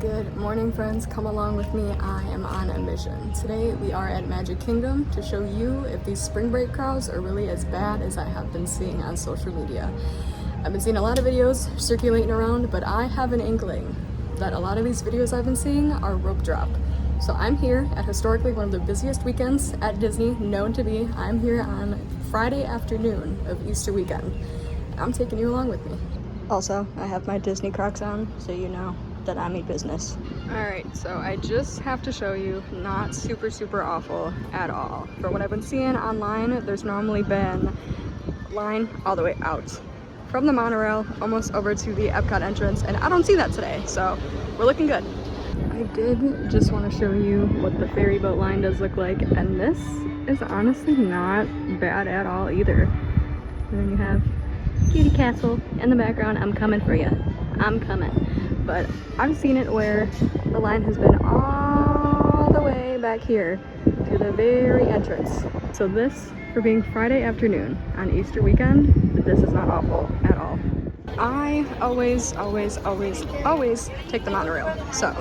Good morning, friends. Come along with me. I am on a mission. Today we are at Magic Kingdom to show you if these spring break crowds are really as bad as I have been seeing on social media. I've been seeing a lot of videos circulating around, but I have an inkling that a lot of these videos I've been seeing are rope dropped. So I'm here at historically one of the busiest weekends at Disney, known to be. I'm here on Friday afternoon of Easter weekend. I'm taking you along with me. Also, I have my Disney Crocs on, so you know that I mean business. Alright, so I just have to show you, not super awful at all. For what I've been seeing online, there's normally been line all the way out from the monorail almost over to the Epcot entrance, and I don't see that today, so we're looking good. I did just want to show you what the ferry boat line does look like, and this is honestly not bad at all either. And then you have Kitty Castle in the background. I'm coming for you. I'm coming. But I've seen it where the line has been all the way back here to the very entrance. So this, for being Friday afternoon on Easter weekend, this is not awful at all. I always take the monorail. So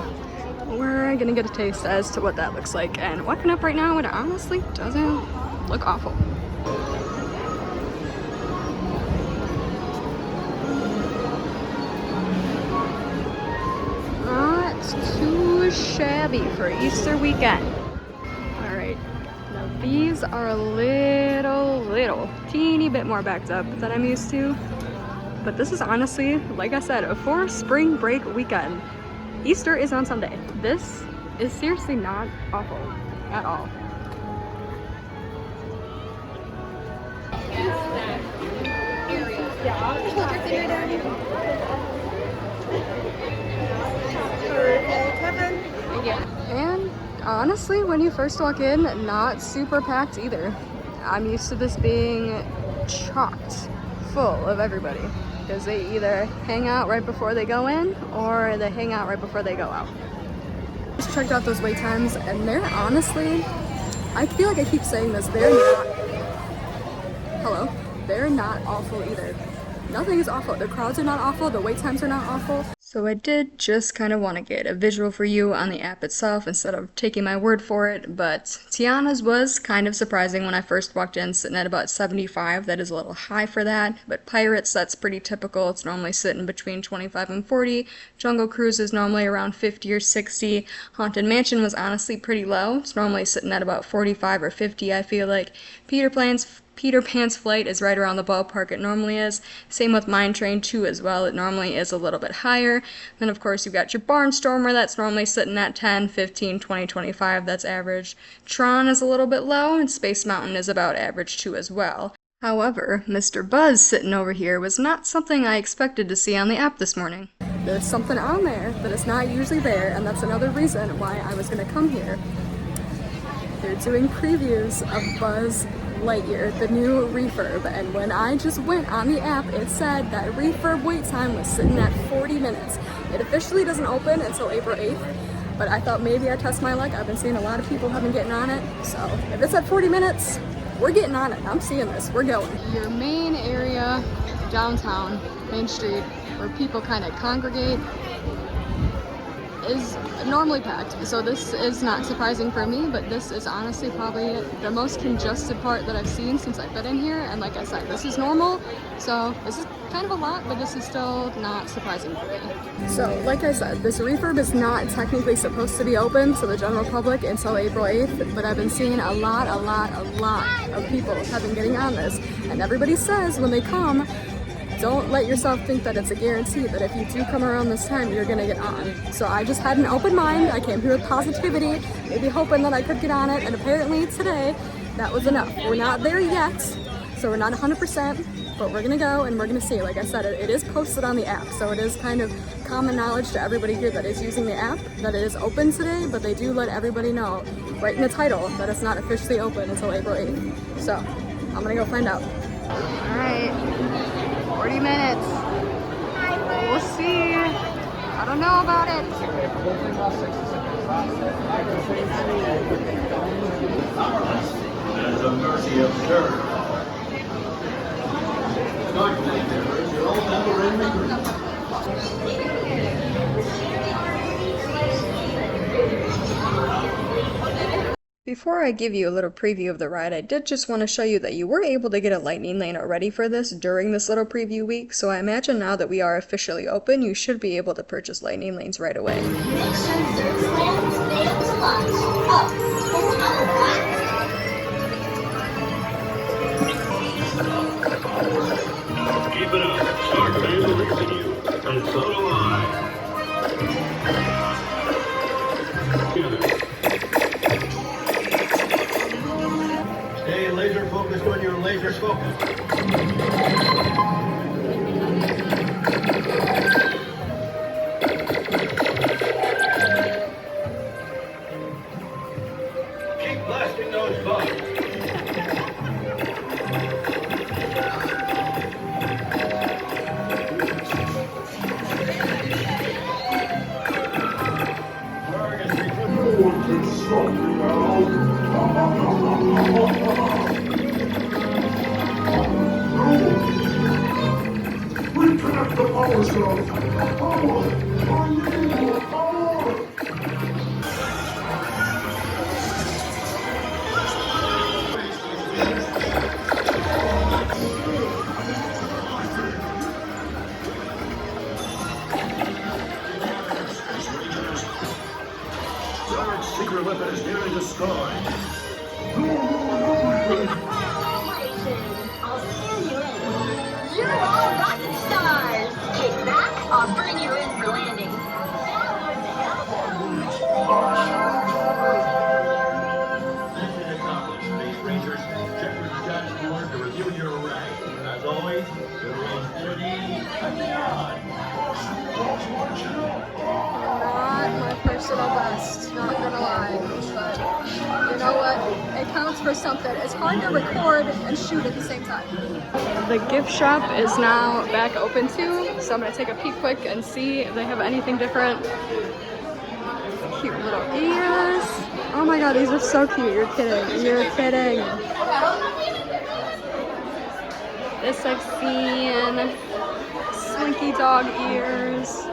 we're gonna get a taste as to what that looks like. And walking up right now, it honestly doesn't look awful. Too shabby for Easter weekend. All right, now these are a little teeny bit more backed up than I'm used to, but this is honestly, like I said, for spring break weekend. Easter is on Sunday. This is seriously not awful at all. And honestly, when you first walk in, not super packed either. I'm used to this being chocked full of everybody because they either hang out right before they go in or they hang out right before they go out. Just checked out those wait times, and they're honestly, I feel like I keep saying this, they're not awful either. Nothing is awful. The crowds are not awful, the wait times are not awful. So I did just kind of want to get a visual for you on the app itself instead of taking my word for it, but Tiana's was kind of surprising when I first walked in, sitting at about 75. That is a little high for that, but Pirates, that's pretty typical. It's normally sitting between 25 and 40. Jungle Cruise is normally around 50 or 60. Haunted Mansion was honestly pretty low. It's normally sitting at about 45 or 50, I feel like. Peter Pan's Flight is right around the ballpark it normally is. Same with Mine Train 2 as well. It normally is a little bit higher. Then of course you've got your Barnstormer that's normally sitting at 10, 15, 20, 25. That's average. Tron is a little bit low, and Space Mountain is about average too as well. However, Mr. Buzz sitting over here was not something I expected to see on the app this morning. There's something on there that is not usually there, and that's another reason why I was going to come here. They're doing previews of Buzz Lightyear, the new refurb, and when I just went on the app, it said that refurb wait time was sitting at 40 minutes. It officially doesn't open until April 8th, but I thought maybe I'd test my luck. I've been seeing a lot of people have been getting on it, so if it's at 40 minutes, we're getting on it. I'm seeing this. We're going. Your main area, downtown, Main Street, where people kind of congregate, is normally packed, so this is not surprising for me, but this is honestly probably the most congested part that I've seen since I've been in here, and like I said, this is normal, so this is kind of a lot, but this is still not surprising for me. So like I said, this refurb is not technically supposed to be open to the general public until April 8th, but I've been seeing a lot of people have been getting on this, and everybody says when they come, don't let yourself think that it's a guarantee that if you do come around this time, you're gonna get on. So I just had an open mind. I came here with positivity, maybe hoping that I could get on it, and apparently today, that was enough. We're not there yet, so we're not 100%, but we're gonna go and we're gonna see. Like I said, it is posted on the app, so it is kind of common knowledge to everybody here that is using the app that it is open today, but they do let everybody know right in the title that it's not officially open until April 8th. So I'm gonna go find out. All right. 40 minutes. We'll see. I don't know about it. As a mercy observed. You're all member in the group. Before I give you a little preview of the ride, I did just want to show you that you were able to get a lightning lane already for this during this little preview week, so I imagine now that we are officially open, you should be able to purchase lightning lanes right away. Make sure service land is nailed to launch. Oh, and tomorrowland. Keep it up. Shark fans are racing you, and so do I. Stay laser focused when you're laser focused. Keep blasting those bugs. Reconnect the power cells! Power! I need more power! Giant secret weapon is nearly destroyed. I'll scan you in. You're all rocket stars. Kick back, I'll bring you in for landing. Mission accomplished, Space Rangers. Check with dashboard to review your rank. As always, your range 30 and beyond. Not my personal best, not gonna lie, but you know what? It counts for something. It's hard to record and shoot at the same time. The gift shop is now back open too, so I'm gonna take a peek quick and see if they have anything different. Cute little ears. Oh my god, these are so cute. You're kidding. You're kidding. This I've seen. Slinky dog ears.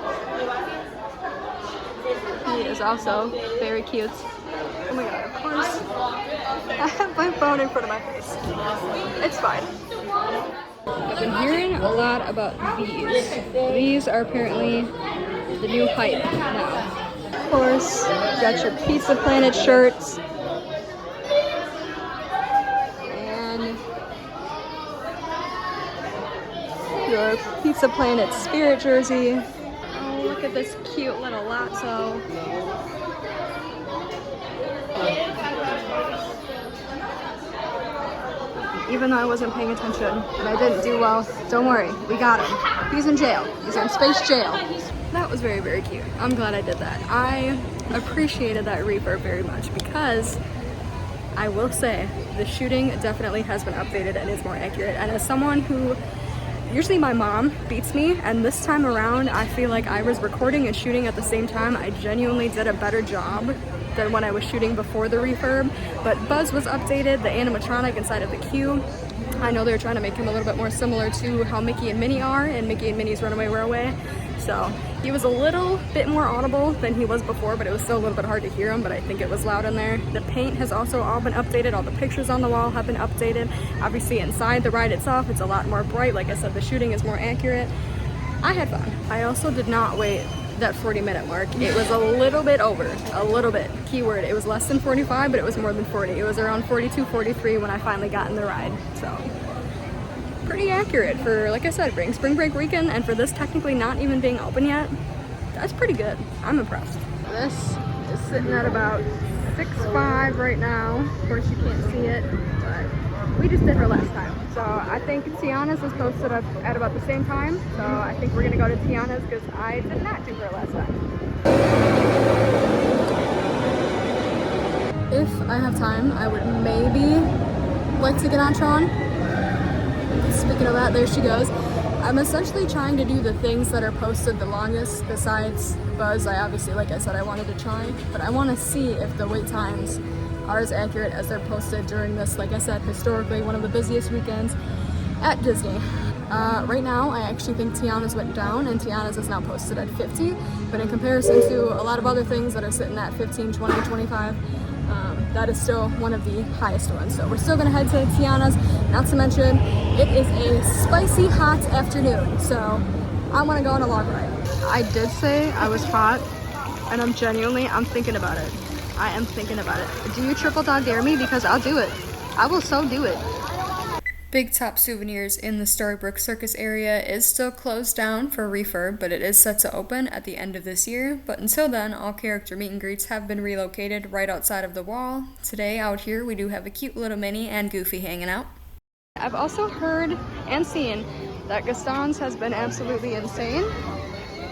He is also very cute. Oh my god, of course. I have my phone in front of my face. It's fine. I've been hearing a lot about these. These are apparently the new hype now. Of course, you got your Pizza Planet shirts. And your Pizza Planet Spirit jersey. Oh, look at this cute little Lotso. Even though I wasn't paying attention and I didn't do well, don't worry, we got him. He's in jail. He's in space jail. That was very, very cute. I'm glad I did that. I appreciated that refurb very much because I will say the shooting definitely has been updated and is more accurate. And as someone who, usually my mom beats me, and this time around I feel like I was recording and shooting at the same time. I genuinely did a better job than when I was shooting before the refurb. But Buzz was updated, the animatronic inside of the queue. I know they're trying to make him a little bit more similar to how Mickey and Minnie are in Mickey and Minnie's Runaway Railway. So he was a little bit more audible than he was before, but it was still a little bit hard to hear him, but I think it was loud in there. The paint has also all been updated. All the pictures on the wall have been updated. Obviously inside the ride itself, it's a lot more bright. Like I said, the shooting is more accurate. I had fun. I also did not wait that 40-minute mark. It was a little bit over, a little bit. Keyword, it was less than 45, but it was more than 40. It was around 42, 43 when I finally got in the ride, so. Pretty accurate for, like I said, spring break weekend, and for this technically not even being open yet, that's pretty good. I'm impressed. This is sitting at about 6.5 right now. Of course, you can't see it, but we just did her last time. So I think Tiana's is posted up at about the same time. So I think we're gonna go to Tiana's because I did not do her last time. If I have time, I would maybe like to get on Tron. Speaking of that, there she goes. I'm essentially trying to do the things that are posted the longest besides Buzz. I obviously, like I said, I wanted to try, but I want to see if the wait times are as accurate as they're posted during this, like I said, historically one of the busiest weekends at Disney. Right now, I actually think Tiana's went down and Tiana's is now posted at 50, but in comparison to a lot of other things that are sitting at 15, 20, 25, that is still one of the highest ones. So we're still gonna head to Tiana's, not to mention it is a spicy hot afternoon, so I wanna go on a long ride. I did say I was hot, and I'm thinking about it. I am thinking about it. Do you triple dog dare me? Because I'll do it. I will so do it. Big Top Souvenirs in the Storybrooke Circus area is still closed down for refurb, but it is set to open at the end of this year. But until then, all character meet and greets have been relocated right outside of the wall. Today out here we do have a cute little Minnie and Goofy hanging out. I've also heard and seen that Gaston's has been absolutely insane.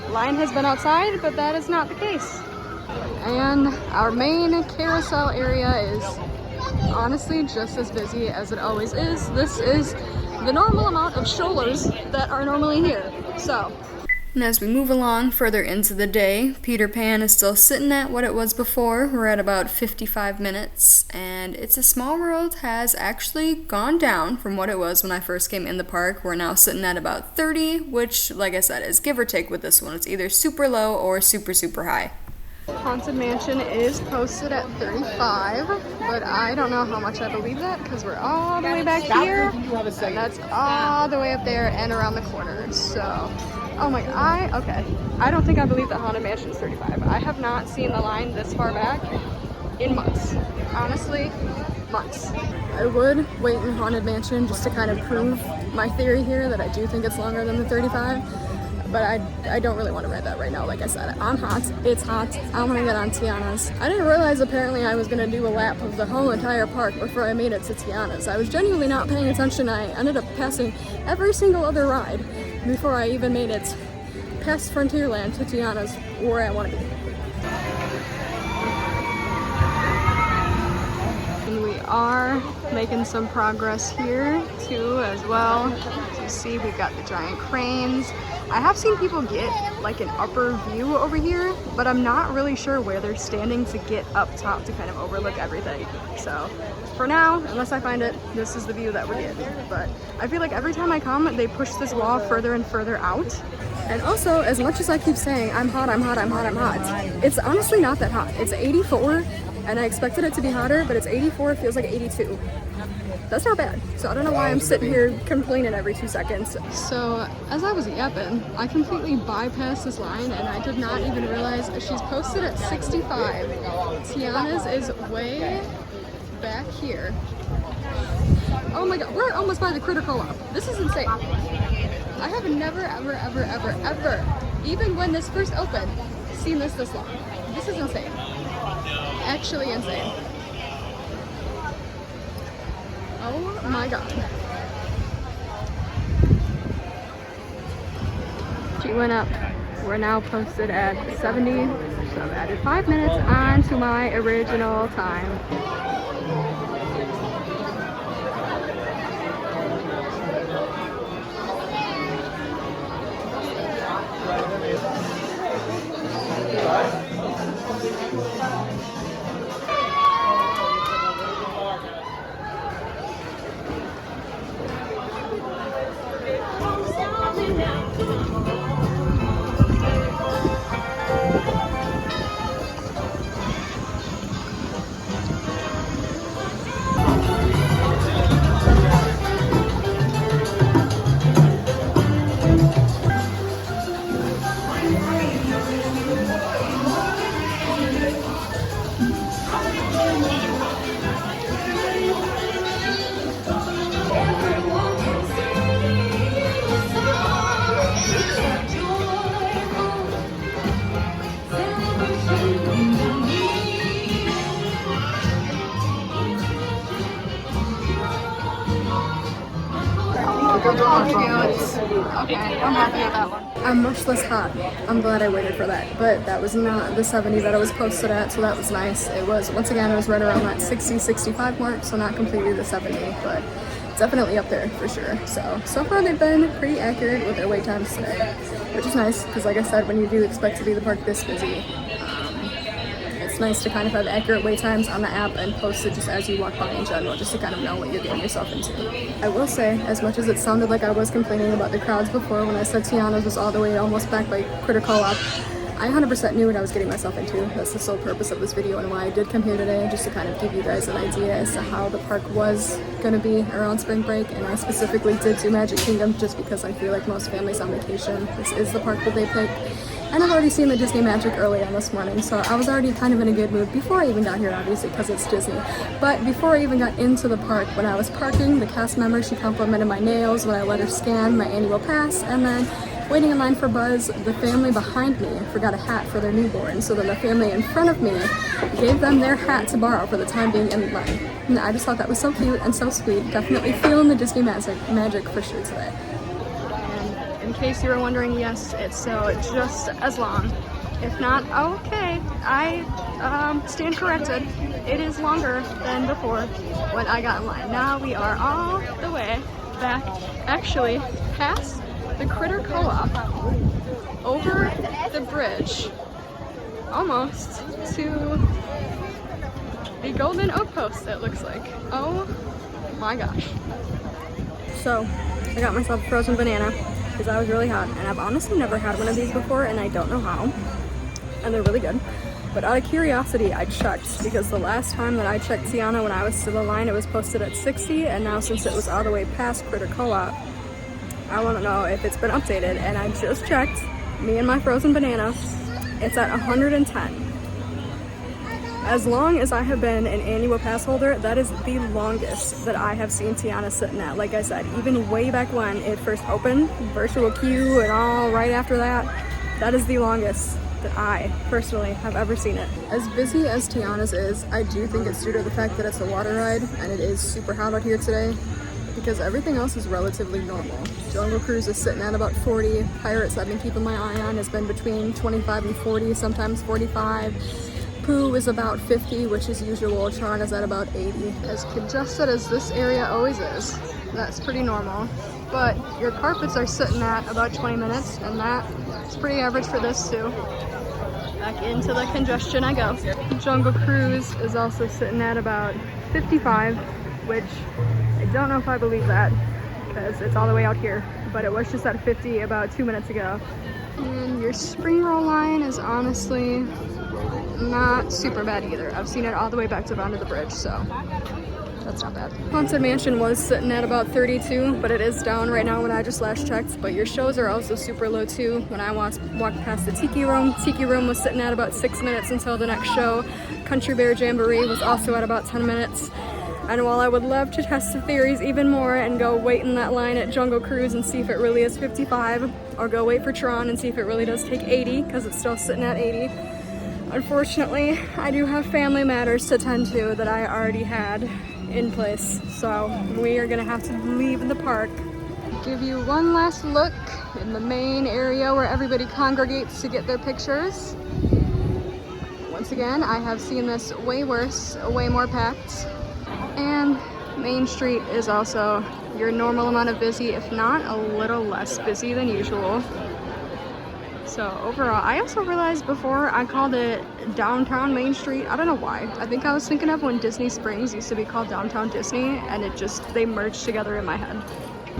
Line has been outside, but that is not the case. And our main carousel area is honestly just as busy as it always is. This is the normal amount of strollers that are normally here. So, and as we move along further into the day, Peter Pan is still sitting at what it was before. We're at about 55 minutes, and It's a Small World has actually gone down from what it was when I first came in the park. We're now sitting at about 30, which, like I said, is give or take with this one. It's either super low or super, super high. Haunted Mansion is posted at 35, but I don't know how much I believe that because we're all the way back here, and that's all the way up there and around the corner. So, oh my god, okay. I don't think I believe that Haunted Mansion is 35. I have not seen the line this far back in months. Honestly, months. I would wait in Haunted Mansion just to kind of prove my theory here that I do think it's longer than the 35. But I don't really want to ride that right now. Like I said, I'm hot. It's hot. I want to get on Tiana's. I didn't realize apparently I was going to do a lap of the whole entire park before I made it to Tiana's. I was genuinely not paying attention. I ended up passing every single other ride before I even made it past Frontierland to Tiana's, where I want to be. And we are making some progress here too as well. As you see, we've got the giant cranes. I have seen people get like an upper view over here, but I'm not really sure where they're standing to get up top to kind of overlook everything. So for now, unless I find it, this is the view that we're getting. But I feel like every time I come, they push this wall further and further out. And also, as much as I keep saying, I'm hot, I'm hot, I'm hot, I'm hot, it's honestly not that hot. It's 84, and I expected it to be hotter, but it's 84, it feels like 82. That's not bad. So I don't know why I'm sitting here complaining every 2 seconds. So as I was yapping, I completely bypassed this line and I did not even realize she's posted at 65. Tiana's is way back here. Oh my god, we're almost by the Critter Co-op. This is insane. I have never, ever, ever, ever, ever, even when this first opened, seen this long. This is insane. Actually insane. Oh my god. She went up. We're now posted at 70, so I've added 5 minutes on to my original time. Okay, I'm happy with that one. I'm much less hot. I'm glad I waited for that. But that was not the 70 that I was posted at, so that was nice. It was, once again, it was right around that 60, 65 mark, so not completely the 70, but definitely up there for sure. So far they've been pretty accurate with their wait times today, which is nice, because like I said, when you do expect to be the park this busy, it's nice to kind of have accurate wait times on the app and post it just as you walk by in general, just to kind of know what you're getting yourself into. I will say, as much as it sounded like I was complaining about the crowds before when I said Tiana's was all the way almost back by Critter Co-op, I 100% knew what I was getting myself into. That's the sole purpose of this video and why I did come here today, just to kind of give you guys an idea as to how the park was gonna be around spring break. And I specifically did do Magic Kingdom just because I feel like most families on vacation, this is the park that they pick. And I've already seen the Disney Magic early on this morning, so I was already kind of in a good mood before I even got here, obviously, because it's Disney. But before I even got into the park, when I was parking, the cast member, she complimented my nails when I let her scan my annual pass, and then waiting in line for Buzz, the family behind me forgot a hat for their newborn, so then the family in front of me gave them their hat to borrow for the time being in line. And I just thought that was so cute and so sweet. Definitely feeling the Disney magic for sure today. In case you were wondering, yes, it's so just as long. If not, okay, I stand corrected. It is longer than before when I got in line. Now we are all the way back, actually past the Critter Co-op, over the bridge, almost to the Golden Oak Post, it looks like. Oh my gosh. So, I got myself a frozen banana, because I was really hot, and I've honestly never had one of these before, and I don't know how, and they're really good. But out of curiosity, I checked, because the last time that I checked Tiana when I was still in line, it was posted at 60, and now since it was all the way past Critter Co-op, I want to know if it's been updated, and I just checked, me and my frozen banana, it's at 110. As long as I have been an annual pass holder, that is the longest that I have seen Tiana sitting at. Like I said, even way back when it first opened, virtual queue and all right after that, that is the longest that I personally have ever seen it. As busy as Tiana's is, I do think it's due to the fact that it's a water ride and it is super hot out here today, because everything else is relatively normal. Jungle Cruise is sitting at about 40. Pirates I've been keeping my eye on has been between 25 and 40, sometimes 45. Pooh is about 50, which is usual. Tron is at about 80. As congested as this area always is, that's pretty normal. But your carpets are sitting at about 20 minutes, and that's pretty average for this too. Back into the congestion I go. Jungle Cruise is also sitting at about 55, which I don't know if I believe that, because it's all the way out here. But it was just at 50 about 2 minutes ago. And your spring roll line is honestly not super bad either. I've seen it all the way back to Under the Bridge, so that's not bad. Haunted Mansion was sitting at about 32, but it is down right now when I just last checked. But your shows are also super low too. When I walked past the Tiki Room was sitting at about 6 minutes until the next show. Country Bear Jamboree was also at about 10 minutes. And while I would love to test the theories even more and go wait in that line at Jungle Cruise and see if it really is 55, or go wait for Tron and see if it really does take 80, because it's still sitting at 80, unfortunately, I do have family matters to tend to that I already had in place. So we are gonna have to leave the park. Give you one last look in the main area where everybody congregates to get their pictures. Once again, I have seen this way worse, way more packed. And Main Street is also your normal amount of busy, if not a little less busy than usual. So overall, I also realized before I called it Downtown Main Street. I don't know why. I think I was thinking of when Disney Springs used to be called Downtown Disney, and they merged together in my head.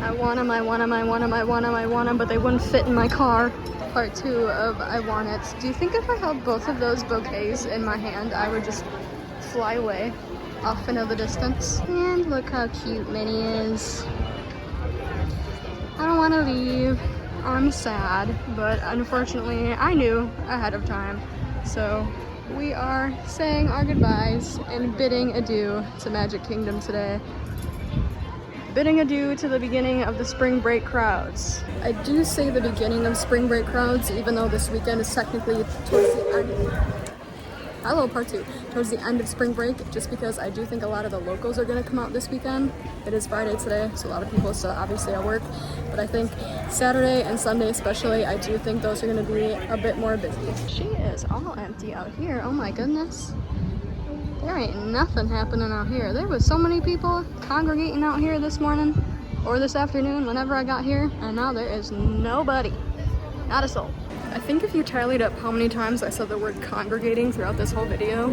I want them, but they wouldn't fit in my car. Part 2 of I Want It. Do you think if I held both of those bouquets in my hand, I would just fly away off into the distance? And look how cute Minnie is. I don't want to leave. I'm sad, but unfortunately I knew ahead of time. So we are saying our goodbyes and bidding adieu to Magic Kingdom today. Bidding adieu to the beginning of the spring break crowds. I do say the beginning of spring break crowds, even though this weekend is technically towards the end. Hello, part 2. Towards the end of spring break, just because I do think a lot of the locals are going to come out this weekend. It is Friday today, so a lot of people are still obviously at work. But I think Saturday and Sunday especially, I do think those are going to be a bit more busy. She is all empty out here. Oh my goodness. There ain't nothing happening out here. There was so many people congregating out here this morning or this afternoon whenever I got here, and now there is nobody. Not a soul. I think if you tallied up how many times I said the word congregating throughout this whole video,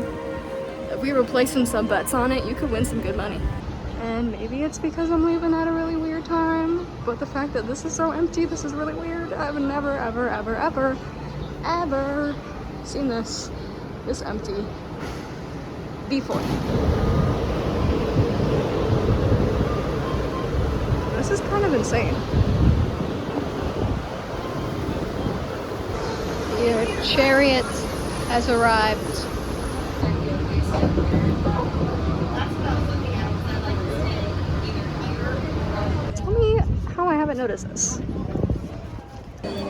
if we were placing some bets on it, you could win some good money. And maybe it's because I'm leaving at a really weird time, but the fact that this is so empty, this is really weird. I've never, ever, ever, ever ever seen this empty before. This is kind of insane. Your chariot has arrived. Tell me how I haven't noticed this.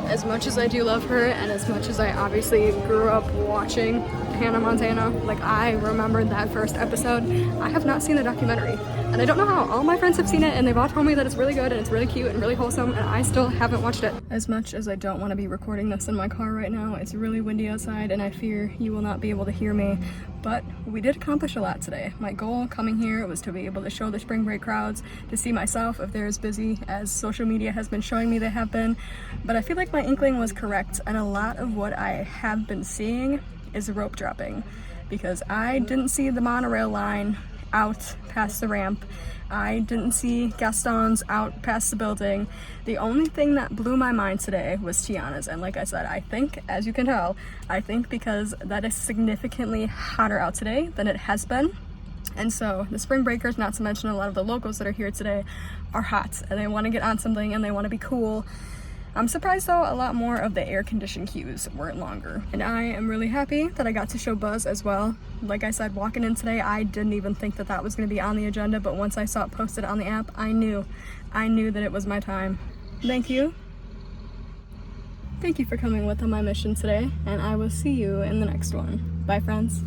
As much as I do love her, and as much as I obviously grew up watching Hannah Montana, like I remembered that first episode, I have not seen the documentary. And I don't know how. All my friends have seen it and they've all told me that it's really good and it's really cute and really wholesome, and I still haven't watched it. As much as I don't want to be recording this in my car right now, it's really windy outside and I fear you will not be able to hear me. But we did accomplish a lot today. My goal coming here was to be able to show the spring break crowds, to see myself if they're as busy as social media has been showing me they have been. But I feel like my inkling was correct, and a lot of what I have been seeing is rope dropping, because I didn't see the monorail line out past the ramp. I didn't see Gaston's out past the building. The only thing that blew my mind today was Tiana's, and like I said, I think, as you can tell, I think because that is significantly hotter out today than it has been. And so the spring breakers, not to mention a lot of the locals that are here today, are hot and they want to get on something and they want to be cool. I'm surprised though a lot more of the air-conditioned queues weren't longer. And I am really happy that I got to show Buzz as well. Like I said, walking in today, I didn't even think that that was going to be on the agenda, but once I saw it posted on the app, I knew that it was my time. Thank you. Thank you for coming with on my mission today, and I will see you in the next one. Bye, friends.